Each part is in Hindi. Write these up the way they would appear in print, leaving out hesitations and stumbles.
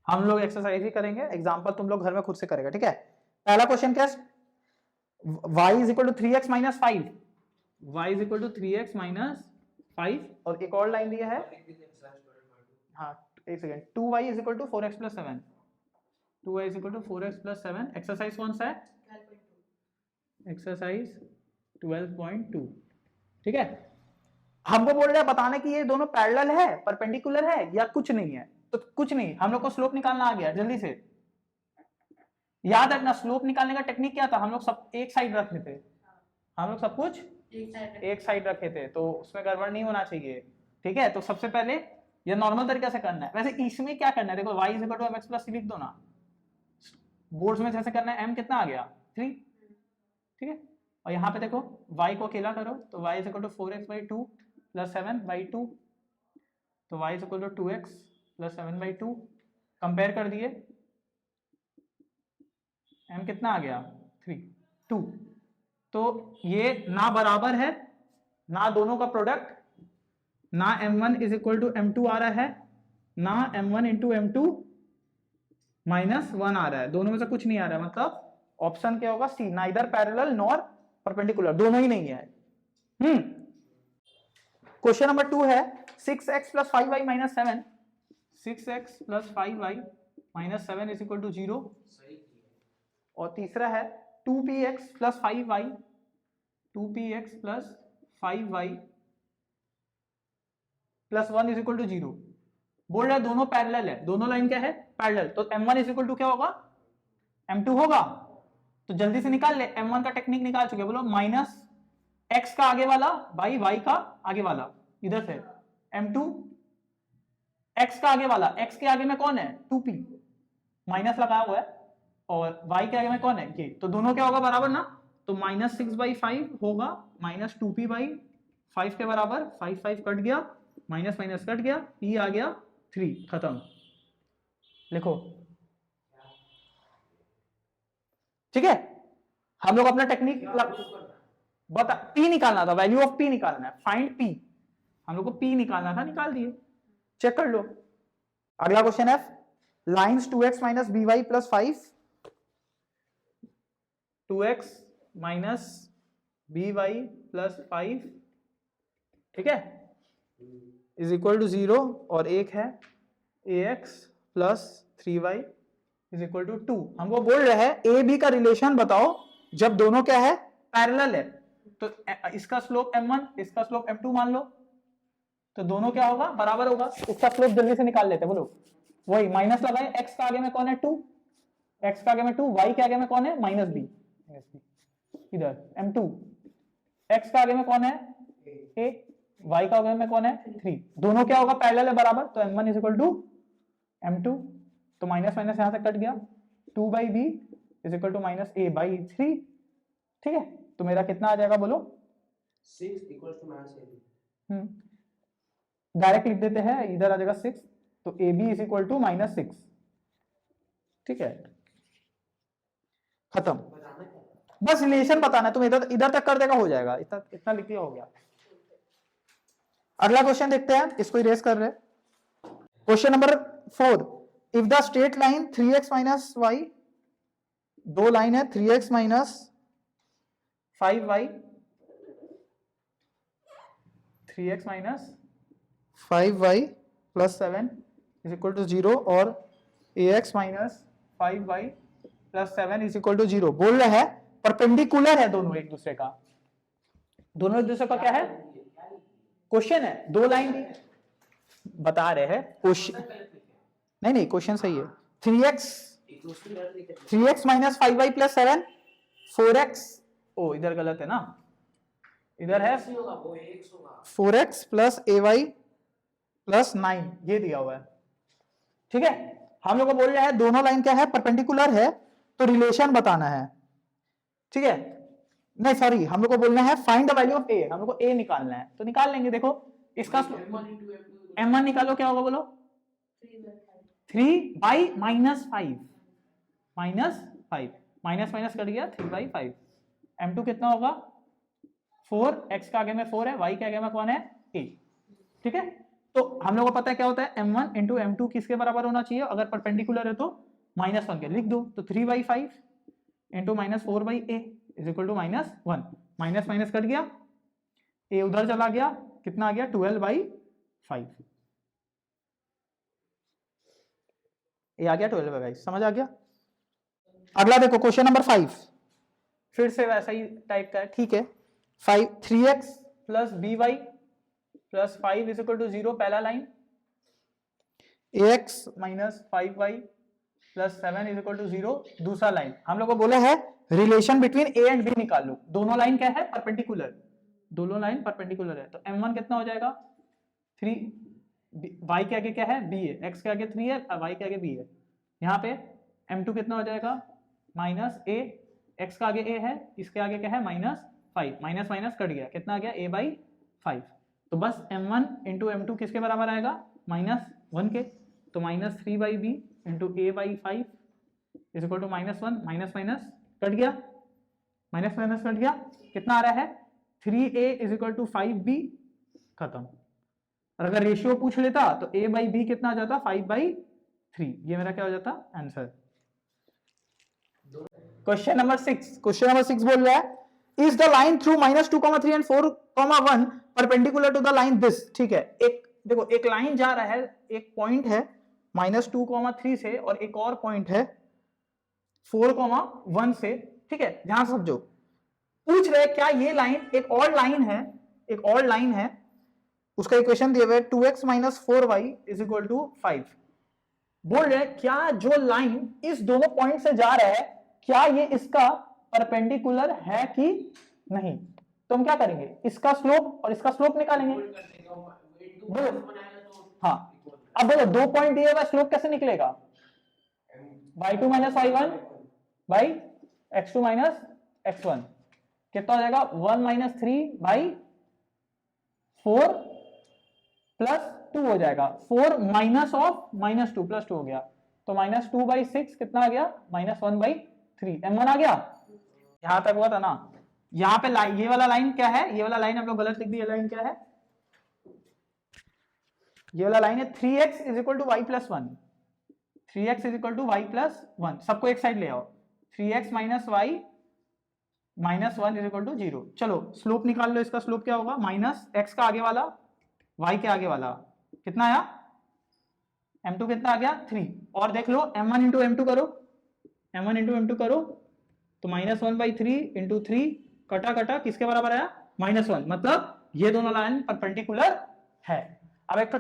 हम लोग एक्सरसाइज ही करेंगे, एग्जाम्पल तुम लोग घर में खुद से करेगा, ठीक है। पहला क्वेश्चन क्या है, y is equal to 3x minus 5, y is equal to 3x minus 5, और एक और लाइन दिया है, हाँ एक second, 2y is equal to 4x plus 7, 2y is equal to 4x plus 7। Exercise कौन सा है, एक्सरसाइज 12.2, ठीक है। हमको बोल रहा है बताने कि ये दोनों पैरेलल है, परपेंडिकुलर है या कुछ नहीं है, तो कुछ नहीं, हम लोग को स्लोप निकालना आ गया। जल्दी से याद रखना, स्लोप निकालने का टेक्निक क्या था, हम लोग सब एक साइड रखे थे, हम लोग सब कुछ एक साइड रखे थे, तो उसमें गड़बड़ नहीं होना चाहिए, ठीक है। तो सबसे पहले ये नॉर्मल तरीके से करना है। वैसे इसमें क्या करना है, देखो y is equal to mx plus c लिख दो ना, बोर्ड्स में जैसे करना है, m कितना आ गया 3, ठीक है। और यहाँ पे देखो y को अकेला करो, तो y is equal to 4x by 2 plus 7 by 2, तो y is equal to 2x plus 7 by 2, compare कर दिए, m कितना आ गया 3 2, तो ये ना बराबर है ना दोनों का प्रोडक्ट, ना m1 is equal to m2 आ रहा है, ना m1 इंटू m2 माइनस 1 आ रहा है, दोनों में से कुछ नहीं आ रहा है, मतलब ऑप्शन क्या होगा, c, neither parallel nor perpendicular, दोनों ही नहीं है। क्वेश्चन नंबर 2 है 6x plus 5y minus 7, 6x plus 5y minus 7 is equal to 0, और तीसरा है 2px plus 5y, 2px plus 5y plus 1 is equal to 0। बोल रहा है दोनों पैरेलल है, दोनों लाइन क्या है, पैरेलल, तो m1 इज इक्वल टू क्या होगा, m2 होगा। तो जल्दी से निकाल ले, m1 का टेक्निक निकाल चुके, बोलो माइनस x का आगे वाला बाई y का आगे वाला, इधर से m2 x का आगे वाला, x के आगे में कौन है 2p, माइनस लगाया हुआ है, और y के आगे में कौन है ये, तो दोनों क्या होगा बराबर ना, तो माइनस 6 बाई 5 होगा माइनस 2p बाई 5 के बराबर, 5 5 कट गया, माइनस माइनस कट गया, p आ गया 3, खत्म। लिखो, ठीक है। हम लोग अपना टेक्निक बता, p निकालना था, वैल्यू ऑफ p निकालना है, फाइंड p, हम लोग को p निकालना था, निकाल दिए, चेक कर लो। अगला क्वेश्चन है lines 2x minus by plus 5, 2x minus by plus 5, ठीक है, इज इक्वल टू 0, और एक है ax plus 3y is equal to 2। हमको बोल रहे हैं ए बी का रिलेशन बताओ जब दोनों क्या है, पैरेलल है, तो इसका स्लोप m1, इसका स्लोप m2 मान लो, तो दोनों क्या होगा, बराबर होगा। इसका स्लोप जल्दी से निकाल लेते, बोलो, वही माइनस लगाए, x का आगे में कौन है 2, x का आगे में 2, y के आगे में कौन है माइनस b, इधर m2, x का आगे में कौन है a, y का आगे में कौन है 3, दोनों क्या होगा, पैरेलल है, बराबर, तो m1 is equal to m2, तो माइनस माइनस यहां से कट गया, 2 by b is equal to minus a by 3, ठीक है। तो मेरा कितना आ जाएगा, बोलो 6 equals to minus a, direct लिख देते हैं, इधर आ जाएगा 6, तो a b is equal to minus 6, ठीक है, खत्म। बस रिलेशन बताना है, तुम इधर इधर तक कर देगा, हो जाएगा, इतना इतना लिख दिया, हो गया। अगला क्वेश्चन देखते हैं, इसको इरेज कर रहे, question number 4, if the straight line 3x minus y, दो लाइन है 3x minus 5y, 3x minus 5y plus 7 is equal to 0, और ax minus 5y plus 7 is equal to 0। बोल रहा है परपेंडिकुलर है दोनों एक दूसरे का, दोनों एक दूसरे का क्या है, क्वेश्चन है, दो लाइन दी, बता रहे हैं क्वेश्चन, नहीं क्वेश्चन सही है, 3x minus 5y plus 7, 4x, ओ इधर गलत है ना, इधर है 4x प्लस ay प्लस 9, ये दिया हुआ है, ठीक है। हम लोग को बोल रहे हैं दोनों लाइन क्या है, परपेंडिकुलर है, तो रिलेशन बताना है, ठीक है। नहीं सॉरी, हम लोग को बोलना है find the value of a, हम लोग को a निकालना है, तो निकाल लेंगे। देखो इसका m1 निकालो, क्या होगा बोलो, 3 by minus 5, minus 5, minus minus cut गया, 3 बाई 5, m2 कितना होगा 4, x का आगे में 4 है, y के आगे में कौन है a, ठीक है। तो हम लोग को पता है क्या होता है, m1 इंटू m2 किसके बराबर होना चाहिए, अगर परपेंडिकुलर है तो -1 के, लिख दो। तो 3/5 into -4/a is equal to -1, minus minus cut गया, a उधर चला गया, कितना आ गया 12/5, ये आ गया 12/5, समझ आ गया। अगला देखो क्वेश्चन नंबर 5, फिर से वैसा ही टाइप का है, ठीक है। 3x plus by plus 5 is equal to 0, पहला line, ax minus 5y plus 7 is equal to 0, दूसरा लाइन। हम लोग को बोला है relation between a and b निकाल लो, दोनों लाइन क्या है, परपेंडिकुलर, दोनों लाइन परपेंडिकुलर है। तो m1 कितना हो जाएगा 3, y के आगे क्या है b है, x के आगे 3 है, y के आगे b है। यहाँ पे m2 कितना हो जाएगा -a, x का आगे a है, इसके आगे क्या है -5, माइनस माइनस कट गया, कितना आ गया a/5। तो बस m1 इंटू m2 किसके बराबर आएगा, -1 के। तो -3/b into a/5 is equal to -1, minus minus cut गया, माइनस माइनस कट गया, कितना आ रहा है 3a is equal to 5b, खत्म। और अगर रेशियो पूछ लेता तो a/b कितना आ जाता 5/3, ये मेरा क्या हो जाता आंसर। क्वेश्चन नंबर 6 बोल रहा है is the line through -2, 3 and 4, 1 perpendicular to the line this, ठीक है। एक देखो, एक लाइन जा रहा है, एक पॉइंट है -2, 3 से, और एक और पॉइंट है 4, 1 से, ठीक है। ध्यान से समझो, पूछ रहे क्या ये लाइन एक और लाइन है, एक और लाइन है, उसका इक्वेशन दिए हुए 2x - 4y is equal to 5। बोल रहे क्या जो लाइन इस दोनों पॉइंट से जा रहा है, क्या ये इसका परपेंडिकुलर है कि नहीं। तो हम क्या करेंगे, इसका स्लोप और इसका स्लोप निकालेंगे। हाँ, अब बोलो 2 पॉइंट दिए हुए, स्लोप कैसे निकलेगा, y2 - y1 by x2 - x1, कितना हो जाएगा 1 - 3/4 प्लस 2 हो जाएगा, 4 माइनस ऑफ -2 प्लस 2 हो गया, तो -2/6 कितना आ गया -1/3, m1 आ गया। यहां तक हुआ था ना। यहाँ पे लाइन, ये वाला लाइन क्या है, ये वाला लाइन हम लोग गलत लिख दिया, लाइन क्या है, ये वाला लाइन है 3x is equal to y plus 1, 3x is equal to y plus 1, सबको एक साइड ले आओ, 3x minus y minus 1 is equal to 0। चलो स्लोप निकाल लो, इसका स्लोप क्या होगा, माइनस x का आगे वाला y के आगे वाला, कितना आया m2 कितना आ गया 3, और देख लो m1 इंटू m2 करो, m1 इंटू m2 करो, तो -1/3 इंटू 3 कटा कटा किसके बराबर आया -1, मतलब ये दोनों लाइन परपेंडिकुलर है। अब एक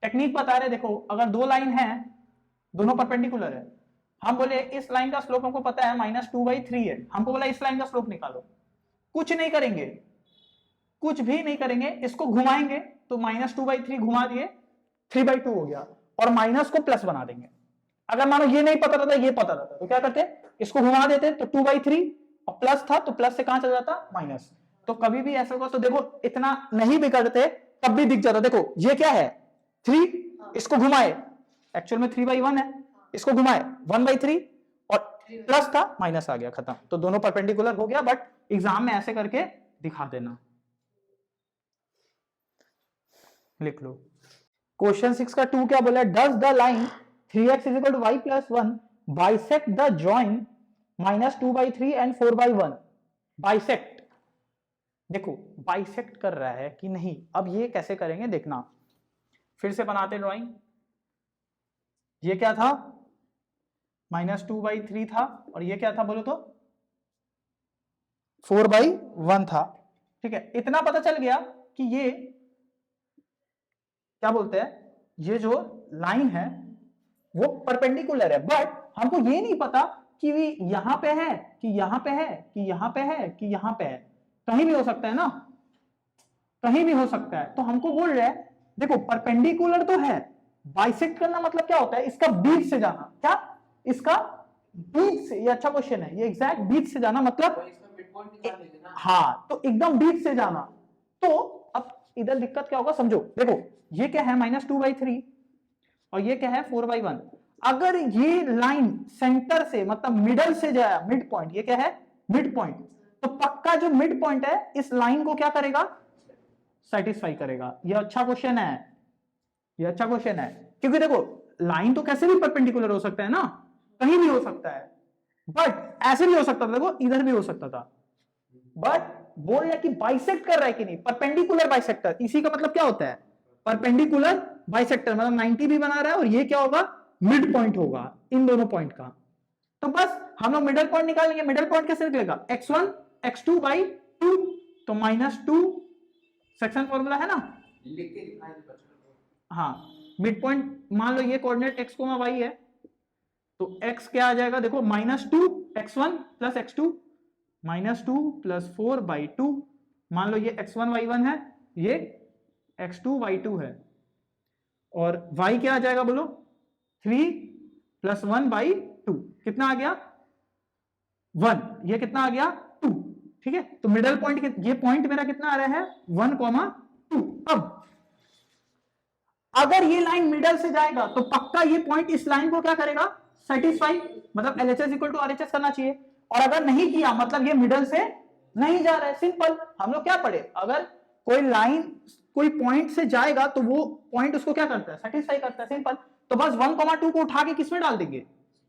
टेक्निक बता रहे, देखो अगर दो लाइन है, दोनों परपेंडिकुलर है, हम बोले इस लाइन का स्लोप हमको पता है -2/3 है, हमको बोला इस लाइन का स्लोप निकालो, कुछ नहीं करेंगे, कुछ भी नहीं करेंगे, इसको घुमाएंगे तो -2/3 घुमा दिए 3/2 हो गया, और माइनस को प्लस बना देंगे। अगर मानो ये नहीं पता रहता, ये पता रहता, तो क्या करते, इसको घुमा देते, तो 2/3 और प्लस था तो प्लस से कहां चला जाता माइनस। तो कभी भी ऐसा होगा, तो देखो इतना नहीं भी करते तब भी दिख जाता, देखो ये क्या है 3, इसको घुमाए, एक्चुअल में 3/1 है, इसको घुमाए 1/3 और प्लस था माइनस आ गया, खत्म। तो दोनों परपेंडिकुलर हो गया, बट एग्जाम में ऐसे करके दिखा देना, लिख लो। क्वेश्चन 6 का 2 क्या बोला, does the line 3x is equal to y plus 1 bisect the join -2/3 and 4/1। Bisect, देखो बाइसेक्ट कर रहा है कि नहीं, अब ये कैसे करेंगे देखना, फिर से बनाते ड्राइंग। ये क्या था -2/3 था, और ये क्या था बोलो तो 4/1 था, ठीक है। इतना पता चल गया कि ये क्या बोलते हैं, ये जो लाइन है वो परपेंडिकुलर है, बट हमको ये नहीं पता कि यहां पे है कि यहां पे है कि यहां पे है कि यहां पे है, कहीं भी हो सकता है ना, कहीं भी हो सकता है। तो हमको बोल रहे हैं देखो परपेंडिकुलर तो है, बाइसेक्ट करना मतलब क्या होता है, इसका बीच से जाना, क्या इसका बीच से, ये अच्छा क्वेश्चन है, ये एग्जैक्ट बीच से जाना मतलब हाँ, तो एकदम बीच से जाना। तो अब इधर दिक्कत क्या होगा समझो, देखो ये क्या है -2/3 और ये क्या है 4/1। अगर ये लाइन सेंटर से मतलब मिडल से जाए, मिड पॉइंट, ये क्या है मिड पॉइंट, तो पक्का जो मिड पॉइंट है इस लाइन को क्या करेगा सेटिस्फाई करेगा। ये अच्छा क्वेश्चन है, ये अच्छा क्वेश्चन है, क्योंकि देखो लाइन तो कैसे भी परपेंडिकुलर हो सकता है ना, कहीं भी हो सकता है, बट ऐसे भी हो सकता था, देखो इधर भी हो सकता था, बट बोल रहा है कि बाइसेक्ट कर रहा है कि नहीं, परपेंडिकुलर बाइसेक्टर। इसी का मतलब क्या होता है, परपेंडिकुलर बाइसेक्टर, मतलब 90 भी बना रहा है और ये क्या होगा, मिड पॉइंट होगा इन दोनों पॉइंट का। तो बस हम लोग मिडल पॉइंट निकालेंगे। मिडल पॉइंट कैसे निकलेगा, x1 x2 by 2, तो -2 सेक्शन फॉर्मूला है ना, लिख के दिखाएंगे। हाँ मिड पॉइंट मान लो ये कोऑर्डिनेट x, y है, तो x क्या आ जाएगा, देखो -2 x1 प्लस x2, -2 प्लस 4/2, मान लो ये x1 y1 है, ये x2 y2 है, और y क्या आ जाएगा बोलो, 3 प्लस 1/2, कितना आ गया 1, ये कितना आ गया 2, ठीक है। तो मिडल पॉइंट, ये पॉइंट मेरा कितना आ रहा है 1,2। अब अगर ये लाइन मिडल से जाएगा तो पक्का ये पॉइंट इस लाइन को क्या करेगा, सेटिस्फाई, मतलब LHS इक्वल टू RHS करना चाहिए, और अगर नहीं किया मतलब ये मिडल से नहीं जा रहा है। सिंपल, हम लोग क्या पढ़े, अगर कोई लाइन कोई पॉइंट से जाएगा तो वो पॉइंट उसको क्या करता है, सेटिस्फाई करता है, सिंपल। तो बस 1,2 को उठा के किसमें डाल देंगे,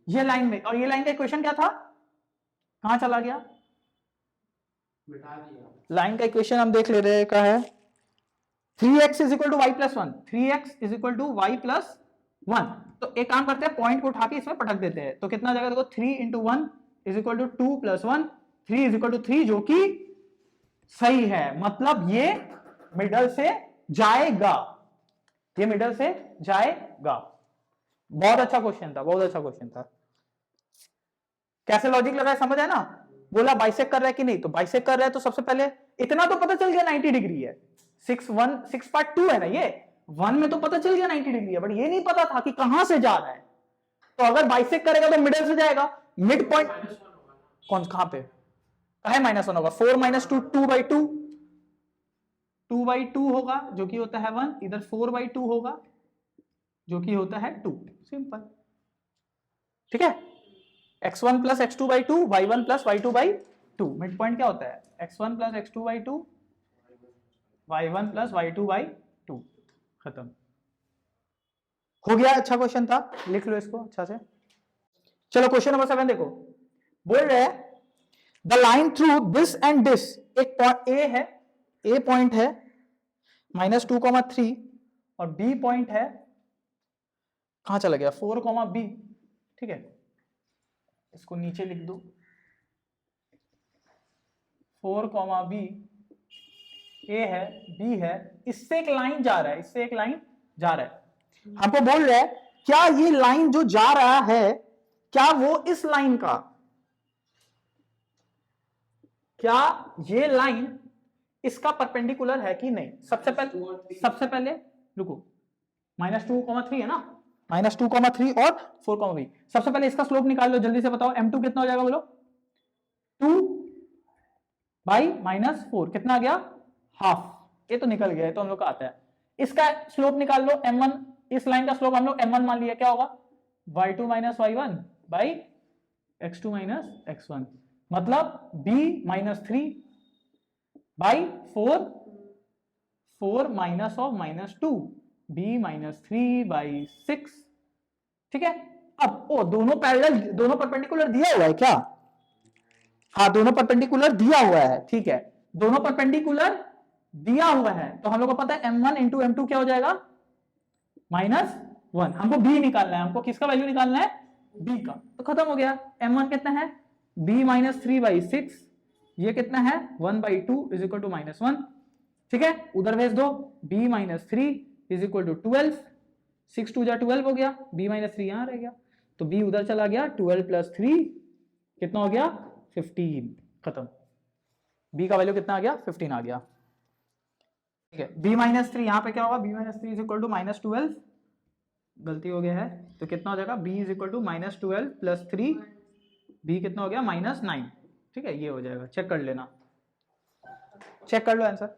ये लाइन में, और ये लाइन का इक्वेशन क्या था, कहां चला गया, मिटा दिया। लाइन का इक्वेशन हम देख ले रहे हैं, क्या है, 3x is equal to y plus 1, 3x is equal to y plus 1। तो एक काम करते हैं, पॉइंट को उठा के इसमें पटक देते हैं, तो कितना आ जाएगा, देखो 3 into 1 is equal to 2 plus 1, 3 is equal to 3, जो कि सही है, मतलब ये मिडल से जाएगा, ये मिडल से जाएगा। बहुत अच्छा क्वेश्चन था, बहुत अच्छा क्वेश्चन था। कैसे लॉजिक लगा है, समझ है ना। बोला बाइसेक्ट कर रहा है कि नहीं, तो बाइसेक्ट कर रहा है तो सबसे पहले इतना तो पता चल गया 90 डिग्री है, 6/2 है ना, ये 1 में तो पता चल गया 90 डिग्री है, बट ये नहीं पता था कि कहां से जा रहा है। तो अगर बाइसेक्ट करेगा तो मिडल से जाएगा, मिड पॉइंट कौन कहां पे है, -1 होगा, 4 - 2 2/2, 2/2 होगा जो कि होता है 1, इधर 4/2 होगा जो कि होता है 2, सिंपल, ठीक है। x1 plus x2/2, y1 plus y2/2, mid point क्या होता है, x1 plus x2/2, y1 plus y2/2, खत्म हो गया। अच्छा क्वेश्चन था, लिख लो इसको अच्छा से। चलो क्वेश्चन नंबर 7 देखो, बोल रहे हैं the line through this and this, एक पॉइंट ए है, ए पॉइंट है -2,3, और बी पॉइंट है, कहां चला गया 4,b, ठीक है, इसको नीचे लिख दो, 4,b, ए है, बी है, इससे एक लाइन जा रहा है, इससे एक लाइन जा रहा है। हमको बोल रहा है क्या ये लाइन जो जा रहा है, क्या वो इस लाइन का, क्या ये लाइन इसका परपेंडिकुलर है कि नहीं। सबसे पहले रुको, -2,3 है ना, -2,3 और 4,b, सबसे पहले इसका स्लोप निकाल लो, जल्दी से बताओ, m2 कितना हो जाएगा बोलो, 2/-4 कितना आ गया, हाफ, ये तो निकल गया, तो हम लोग का आता है। इसका स्लोप निकाल लो m1, इस लाइन का स्लोप हम लोग m1 मान लिया, क्या होगा y2 - y1 by x2 - x1, मतलब b -3 by 4, 4 minus of -2, b -3/6, ठीक है। अब ओ दोनों पैरेलल, दोनों परपेंडिकुलर दिया हुआ है क्या, हाँ दोनों परपेंडिकुलर दिया हुआ है, ठीक है, दोनों परपेंडिकुलर दिया हुआ है, तो हम लोग को पता है m1 इंटू m2 क्या हो जाएगा, -1। हमको b निकालना है, हमको किसका वैल्यू निकालना है, b का, तो खत्म हो गया। m1 कितना है, b -3/6, ये कितना है 1/2 इज इक्वल टू -1, ठीक है, उधर भेज दो, b -3 इज इक्वल टू 12, 6 2 जा 12 हो गया, b -3 यहां रह गया, तो b उधर चला गया, 12 + 3 कितना हो गया 15, खत्म, b का वैल्यू कितना आ गया 15 आ गया, ठीक है। b -3 यहां पे क्या होगा, b -3 इज इक्वल टू -12, गलती हो गया है, तो कितना हो जाएगा b is equal to -12 + 3, b कितना हो गया -9, ठीक है, ये हो जाएगा, चेक कर लेना, चेक कर लो आंसर।